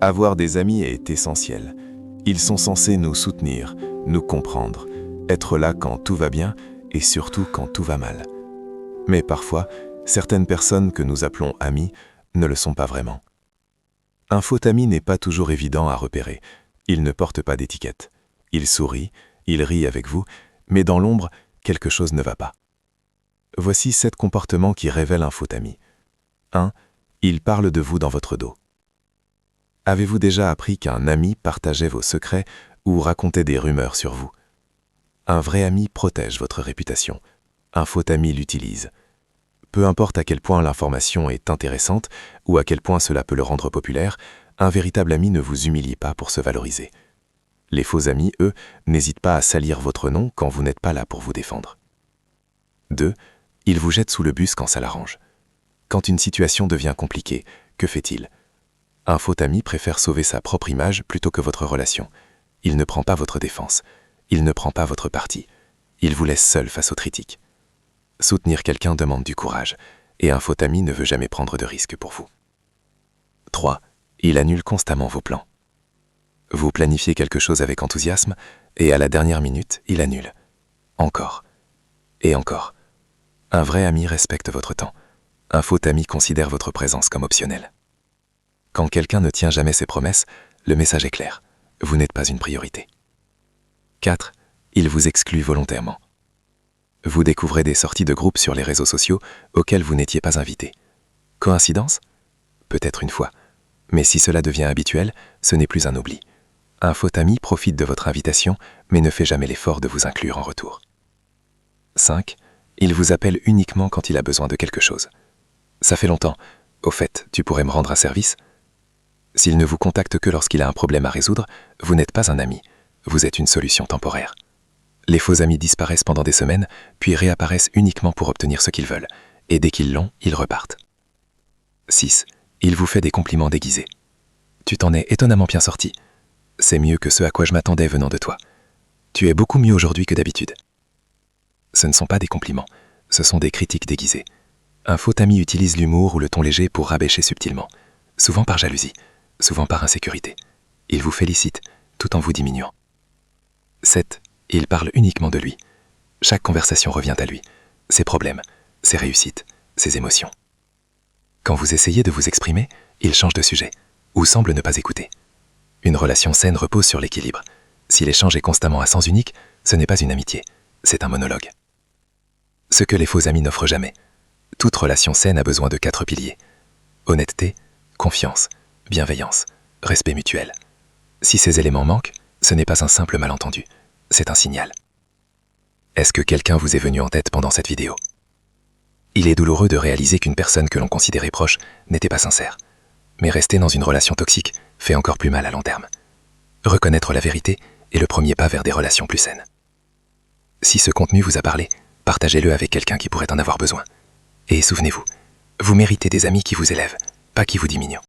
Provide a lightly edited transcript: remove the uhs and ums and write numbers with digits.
Avoir des amis est essentiel. Ils sont censés nous soutenir, nous comprendre, être là quand tout va bien et surtout quand tout va mal. Mais parfois, certaines personnes que nous appelons amis ne le sont pas vraiment. Un faux ami n'est pas toujours évident à repérer. Il ne porte pas d'étiquette. Il sourit, il rit avec vous, mais dans l'ombre, quelque chose ne va pas. Voici 7 comportements qui révèlent un faux ami. 1. Il parle de vous dans votre dos. Avez-vous déjà appris qu'un ami partageait vos secrets ou racontait des rumeurs sur vous? Un vrai ami protège votre réputation. Un faux ami l'utilise. Peu importe à quel point l'information est intéressante ou à quel point cela peut le rendre populaire, un véritable ami ne vous humilie pas pour se valoriser. Les faux amis, eux, n'hésitent pas à salir votre nom quand vous n'êtes pas là pour vous défendre. 2. Ils vous jettent sous le bus quand ça l'arrange. Quand une situation devient compliquée, que fait-il? Un faux ami préfère sauver sa propre image plutôt que votre relation. Il ne prend pas votre défense. Il ne prend pas votre parti. Il vous laisse seul face aux critiques. Soutenir quelqu'un demande du courage, et un faux ami ne veut jamais prendre de risques pour vous. 3. Il annule constamment vos plans. Vous planifiez quelque chose avec enthousiasme, et à la dernière minute, il annule. Encore. Et encore. Un vrai ami respecte votre temps. Un faux ami considère votre présence comme optionnelle. Quand quelqu'un ne tient jamais ses promesses, le message est clair. Vous n'êtes pas une priorité. 4. Il vous exclut volontairement. Vous découvrez des sorties de groupe sur les réseaux sociaux auxquelles vous n'étiez pas invité. Coïncidence? Peut-être une fois. Mais si cela devient habituel, ce n'est plus un oubli. Un faux ami profite de votre invitation, mais ne fait jamais l'effort de vous inclure en retour. 5. Il vous appelle uniquement quand il a besoin de quelque chose. Ça fait longtemps. Au fait, tu pourrais me rendre un service? S'il ne vous contacte que lorsqu'il a un problème à résoudre, vous n'êtes pas un ami. Vous êtes une solution temporaire. Les faux amis disparaissent pendant des semaines, puis réapparaissent uniquement pour obtenir ce qu'ils veulent. Et dès qu'ils l'ont, ils repartent. 6. Il vous fait des compliments déguisés. Tu t'en es étonnamment bien sorti. C'est mieux que ce à quoi je m'attendais venant de toi. Tu es beaucoup mieux aujourd'hui que d'habitude. Ce ne sont pas des compliments, ce sont des critiques déguisées. Un faux ami utilise l'humour ou le ton léger pour rabâcher subtilement, souvent par jalousie, souvent par insécurité. Il vous félicite, tout en vous diminuant. 7. Il parle uniquement de lui. Chaque conversation revient à lui, ses problèmes, ses réussites, ses émotions. Quand vous essayez de vous exprimer, il change de sujet, ou semble ne pas écouter. Une relation saine repose sur l'équilibre. Si l'échange est constamment à sens unique, ce n'est pas une amitié, c'est un monologue. Ce que les faux amis n'offrent jamais. Toute relation saine a besoin de 4 piliers. Honnêteté, confiance, bienveillance, respect mutuel. Si ces éléments manquent, ce n'est pas un simple malentendu, c'est un signal. Est-ce que quelqu'un vous est venu en tête pendant cette vidéo? Il est douloureux de réaliser qu'une personne que l'on considérait proche n'était pas sincère. Mais rester dans une relation toxique fait encore plus mal à long terme. Reconnaître la vérité est le premier pas vers des relations plus saines. Si ce contenu vous a parlé, partagez-le avec quelqu'un qui pourrait en avoir besoin. Et souvenez-vous, vous méritez des amis qui vous élèvent, pas qui vous diminuent.